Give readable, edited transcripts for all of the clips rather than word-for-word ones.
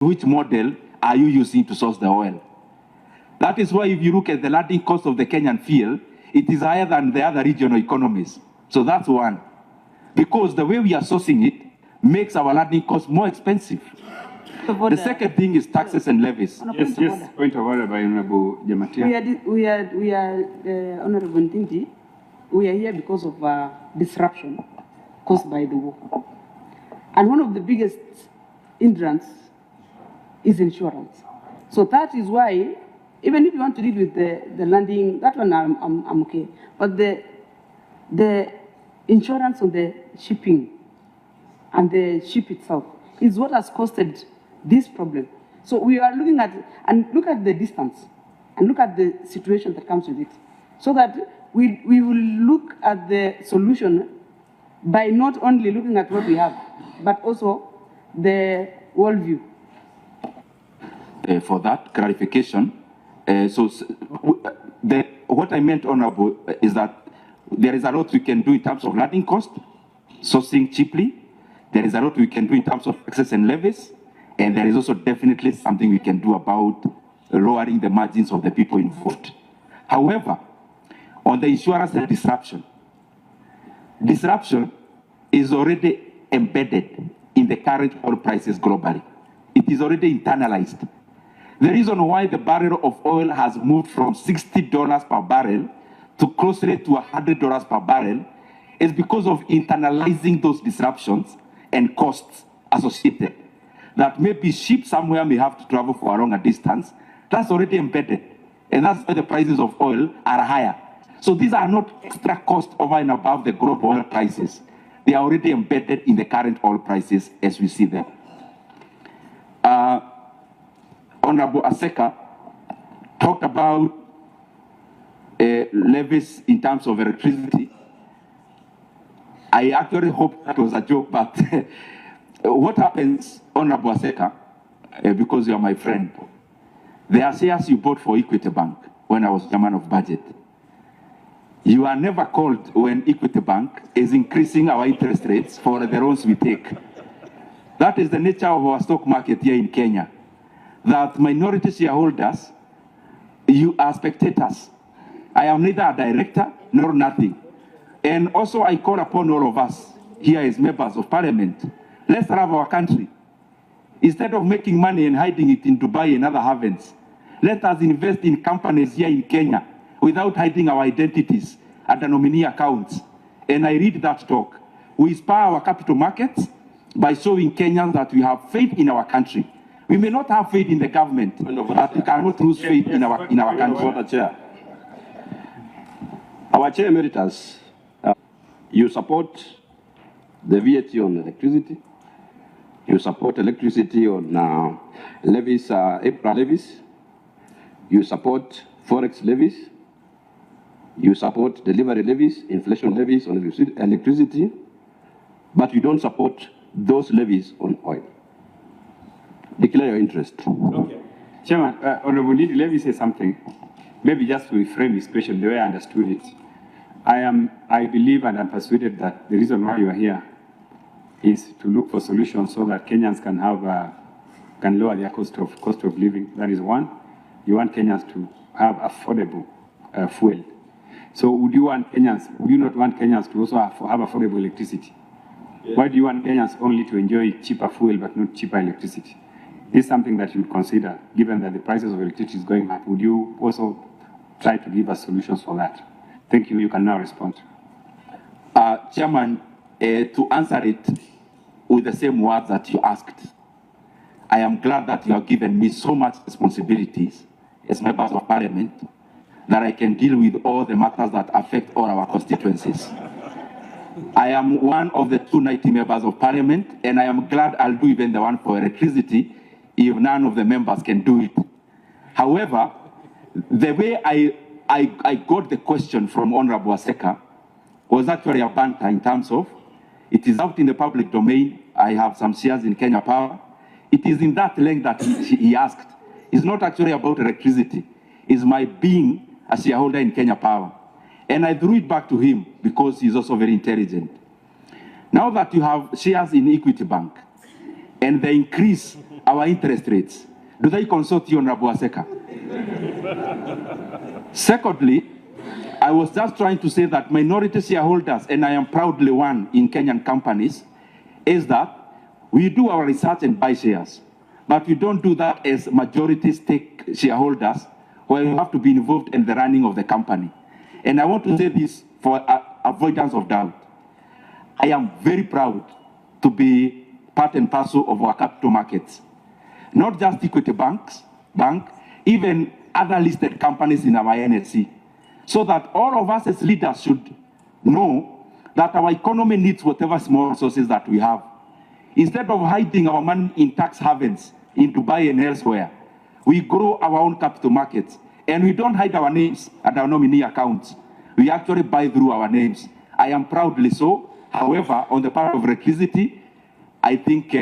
which model are you using to source the oil? That is why if you look at the landing cost of the Kenyan field, it is higher than the other regional economies. So that's one. Because the way we are sourcing it makes our landing cost more expensive. The second thing is taxes and levies. Yes, point of order by Honorable Jamatia. We are Honorable Ndindi. We are here because of disruption caused by the war. And one of the biggest hindrance is insurance. So that is why, even if you want to deal with the landing, that one I'm okay. But the insurance on the shipping and the ship itself is what has caused this problem. So we are looking at, and look at the distance, and look at the situation that comes with it, so that we will look at the solution by not only looking at what we have, but also the worldview. For that clarification, what I meant, Honorable, is that there is a lot we can do in terms of landing cost, sourcing cheaply. There is a lot we can do in terms of taxes and levies, and there is also definitely something we can do about lowering the margins of the people involved. However, on the insurance and disruption is already embedded in the current oil prices globally. It is already internalized. The reason why the barrel of oil has moved from $60 per barrel to closer to $100 per barrel is because of internalizing those disruptions and costs associated. That maybe ship somewhere may have to travel for a longer distance. That's already embedded. And that's why the prices of oil are higher. So these are not extra costs over and above the global oil prices. They are already embedded in the current oil prices as we see them. Honorable Aseka talked about levies in terms of electricity. I actually hope that was a joke, but what happens, Honorable Aseka, because you are my friend, there are shares you bought for Equity Bank when I was chairman of budget. You are never called when Equity Bank is increasing our interest rates for the loans we take. That is the nature of our stock market here in Kenya. That minority shareholders, you are spectators. I am neither a director nor nothing. And also I call upon all of us here as members of parliament, let's love our country. Instead of making money and hiding it in Dubai and other havens, let us invest in companies here in Kenya without hiding our identities and the nominee accounts. And I read that talk. We inspire our capital markets by showing Kenyans that we have faith in our country. We may not have faith in the government, but we cannot lose faith in our country. Our Chair Emeritus, you support the VAT on electricity. You support electricity on levies, April levies. You support forex levies. You support delivery levies, inflation levies on electricity, but you don't support those levies on oil. Declare your interest. Okay. Chairman, Honorable Ndindi, let me say something. Maybe just to reframe his question the way I understood it. I believe and I'm persuaded that the reason why you are here is to look for solutions so that Kenyans can lower their cost of living. That is one. You want Kenyans to have affordable fuel. So would you not want Kenyans to also have affordable electricity? Yeah. Why do you want Kenyans only to enjoy cheaper fuel but not cheaper electricity? This is something that you would consider, given that the prices of electricity is going up. Would you also try to give us solutions for that? Thank you. You can now respond. Chairman, to answer it with the same words that you asked, I am glad that you have given me so much responsibilities as members of parliament that I can deal with all the matters that affect all our constituencies. I am one of the 290 members of parliament, and I am glad I'll do even the one for electricity if none of the members can do it. However, the way I got the question from Honorable Aseka was actually a banter in terms of, it is out in the public domain, I have some shares in Kenya Power. It is in that length that he asked. It's not actually about electricity. It's my being a shareholder in Kenya Power. And I threw it back to him because he's also very intelligent. Now that you have shares in Equity Bank and the increase our interest rates? Do they consult you, Honorable Aseka? Secondly, I was just trying to say that minority shareholders, and I am proudly one in Kenyan companies, is that we do our research and buy shares, but we don't do that as majority stake shareholders where you have to be involved in the running of the company. And I want to say this for avoidance of doubt. I am very proud to be part and parcel of our capital markets. Not just Equity Bank, even other listed companies in our NSC. So that all of us as leaders should know that our economy needs whatever small resources that we have. Instead of hiding our money in tax havens in Dubai and elsewhere, we grow our own capital markets. And we don't hide our names at our nominee accounts. We actually buy through our names. I am proudly so. However, on the part of electricity, I think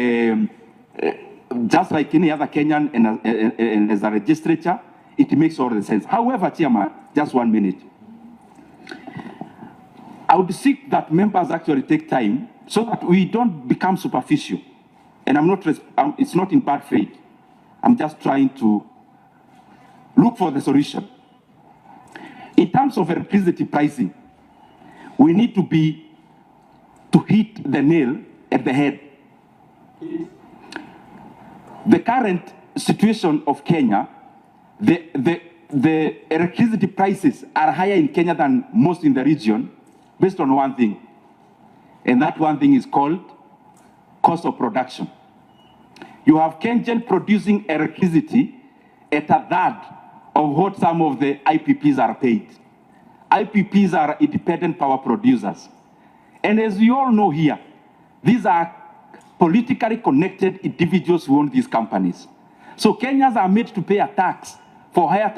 just like any other Kenyan and as a legislature, it makes all the sense. However, Chairman, just 1 minute. I would seek that members actually take time so that we don't become superficial. And it's not in bad faith. I'm just trying to look for the solution. In terms of electricity pricing, we need to hit the nail at the head. The current situation of Kenya, the electricity prices are higher in Kenya than most in the region based on one thing. And that one thing is called cost of production. You have Kenyan producing electricity at a third of what some of the IPPs are paid. IPPs are independent power producers. And as you all know here, these are politically connected individuals who own these companies. So Kenyans are made to pay a tax for higher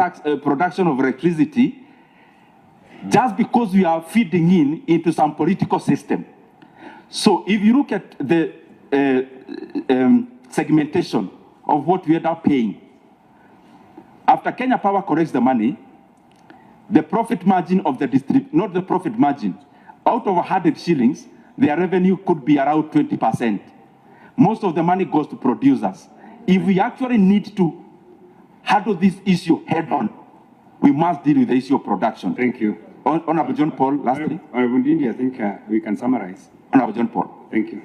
production of electricity just because we are feeding into some political system. So if you look at the segmentation of what we end up paying, after Kenya Power collects the money, the profit margin of the not the profit margin, out of 100 shillings, their revenue could be around 20%. Most of the money goes to producers. If we actually need to handle this issue head on, we must deal with the issue of production. Thank you. Honorable John Paul, lastly. Honorable Ndindi, I think we can summarize. Honorable John Paul. Thank you.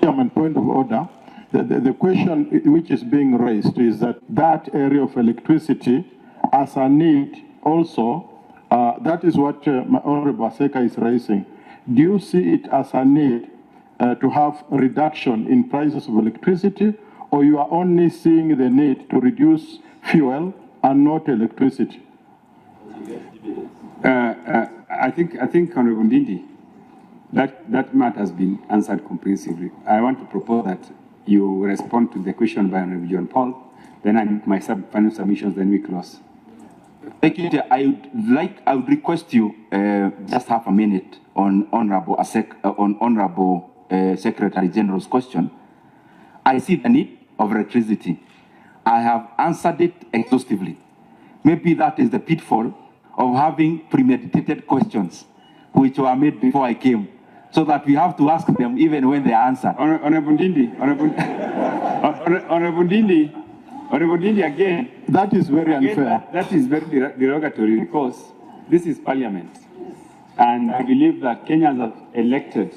Chairman, point of order. The question which is being raised is that area of electricity as a need also, that is what Honorable Aseka is raising. Do you see it as a need to have a reduction in prices of electricity, or you are only seeing the need to reduce fuel and not electricity? I think Honorable Ndindi, that matter has been answered comprehensively. I want to propose that you respond to the question by Honorable John Paul, then I make my final submissions, then we close. Thank you. I would request you just half a minute on Honorable Secretary General's question. I see the need of electricity. I have answered it exhaustively. Maybe that is the pitfall of having premeditated questions, which were made before I came, so that we have to ask them even when they are answered. Honorable Ndindi, again. That is very unfair. That is very derogatory because this is Parliament. And I believe that Kenyans have elected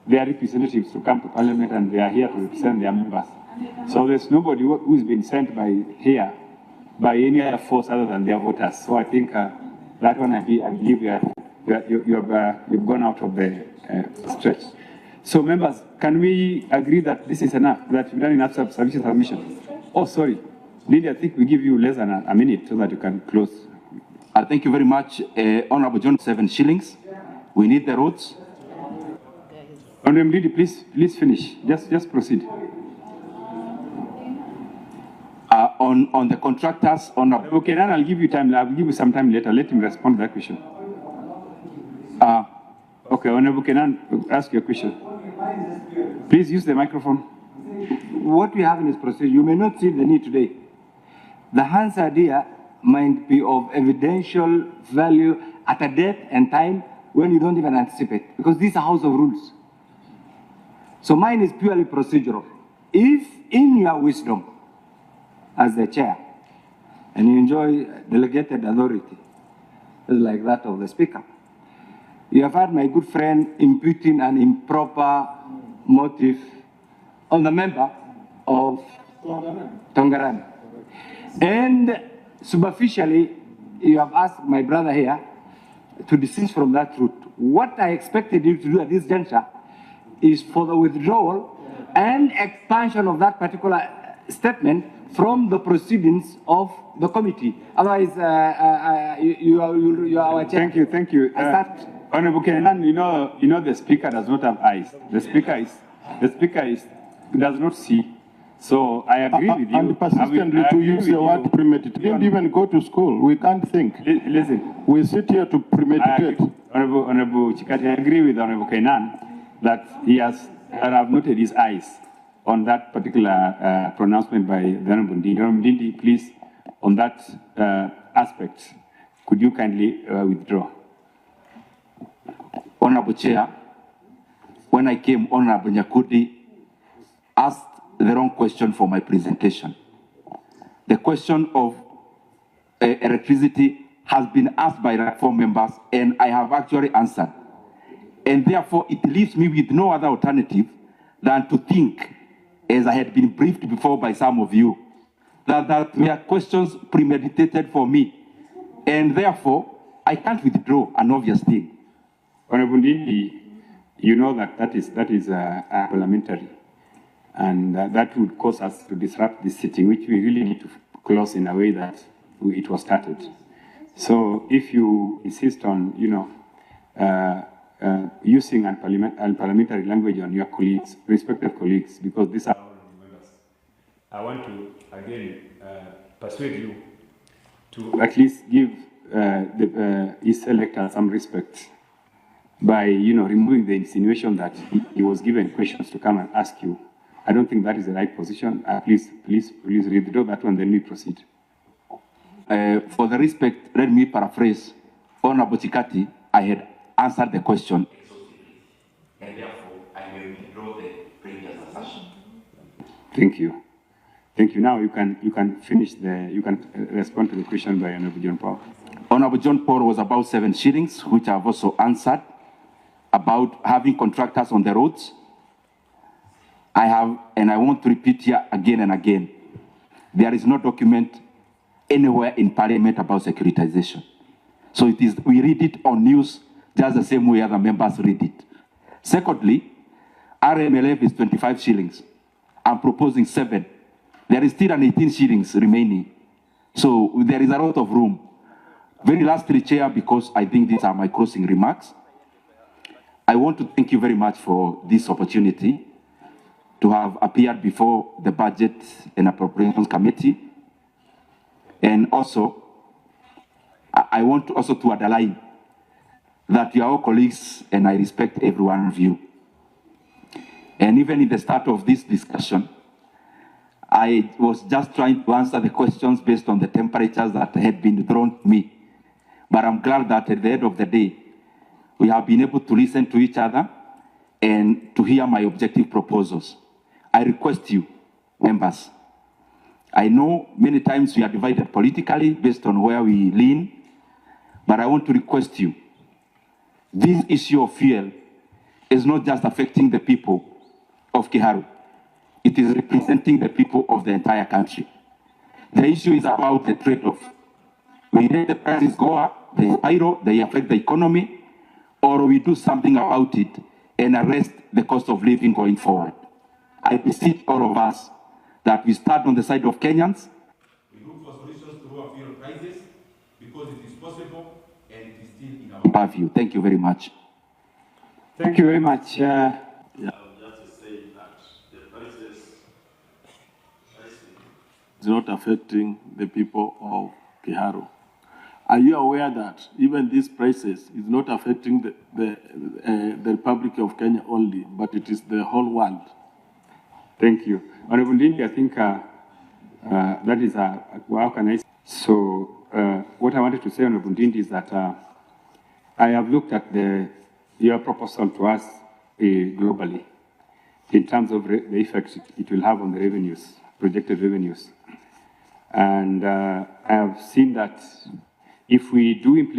their representatives to come to Parliament, and they are here to represent their members. So there's nobody who's been sent here by any other force other than their voters. So I think that one, I believe you've gone out of the stretch. So members, can we agree that this is enough, that you've done enough sufficient submission? Oh, sorry. Ndindi, I think we give you less than a minute so that you can close. Thank you very much. Honorable John, 7 shillings. We need the roads. Honorable Ndindi, please finish. Just proceed. On the contractors, Okay, now I'll give you time. I'll give you some time later. Let him respond to that question. Okay, Honorable Kenan, ask your question. Please use the microphone. What we have in this procedure, you may not see the need today. The Hans idea might be of evidential value at a date and time when you don't even anticipate, because these are house of rules. So mine is purely procedural. if in your wisdom as the chair, and you enjoy delegated authority, like that of the speaker, you have had my good friend imputing an improper motive on the member of Tongarani. And superficially, you have asked my brother here to desist from that route. What I expected you to do at this juncture is for the withdrawal and expansion of that particular statement from the proceedings of the committee. Otherwise, you are our chair. Thank you. Honorable Kenan, you know the speaker does not have eyes. The speaker does not see. So I agree with you. And persistently to use the word premeditate. Didn't even go to school. We can't think. Listen. We sit here to premeditate. Honorable Chikati, I agree with Honorable Kenan that he has noted his eyes on that particular pronouncement by the Honorable Ndindi. Honorable Ndindi, please, on that aspect, could you kindly withdraw? Honorable Chair, when I came, Honorable Nyakudi asked the wrong question for my presentation. The question of electricity has been asked by 4 members, and I have actually answered. And therefore, it leaves me with no other alternative than to think, as I had been briefed before by some of you, that there are questions premeditated for me. And therefore, I can't withdraw, an obvious thing. Honorable Ndindi, you know that is parliamentary. And that would cause us to disrupt this sitting, which we really need to close in a way that it was started. So if you insist on, using unparliamentary language on your colleagues, respective colleagues, because these are members, I want to again persuade you to at least give his elector some respect by, removing the insinuation that he was given questions to come and ask you. I don't think that is the right position. Please withdraw that one, then we proceed. For the respect, let me paraphrase. Honorable Chikati, I had answered the question. And therefore, I will withdraw the previous assertion. Thank you. Thank you. Now you can finish you can respond to the question by Honorable John Paul. Honorable John Paul was about 7 shillings, which I've also answered, about having contractors on the roads. I have, and I want to repeat here again and again, there is no document anywhere in Parliament about securitization. So we read it on news just the same way other members read it. Secondly, RMLF is 25 shillings. I'm proposing 7. There is still an 18 shillings remaining. So there is a lot of room. Very lastly, Chair, because I think these are my closing remarks, I want to thank you very much for this opportunity to have appeared before the Budget and Appropriations Committee. And also, I want to also to underline that you are all colleagues and I respect every one of you. And even in the start of this discussion, I was just trying to answer the questions based on the temperatures that had been thrown to me. But I'm glad that at the end of the day, we have been able to listen to each other and to hear my objective proposals. I request you, members, I know many times we are divided politically based on where we lean, but I want to request you, this issue of fuel is not just affecting the people of Kiharu. It is representing the people of the entire country. The issue is about the trade-off. We let the prices go up, they spiral, they affect the economy, or we do something about it and arrest the cost of living going forward. I beseech all of us that we start on the side of Kenyans. We look for solutions to lower fuel prices because it is possible and it is still in our purview. Thank you very much. Thank you very much. Just to say that the prices is not affecting the people of Kiharu. Are you aware that even these prices is not affecting the Republic of Kenya only, but it is the whole world? Thank you. Honorable Ndindi, I think that is how can I say? So what I wanted to say, Honorable Ndindi, is that I have looked at your proposal to us globally. in terms of the effect it will have on the revenues, projected revenues. And I have seen that if we do implement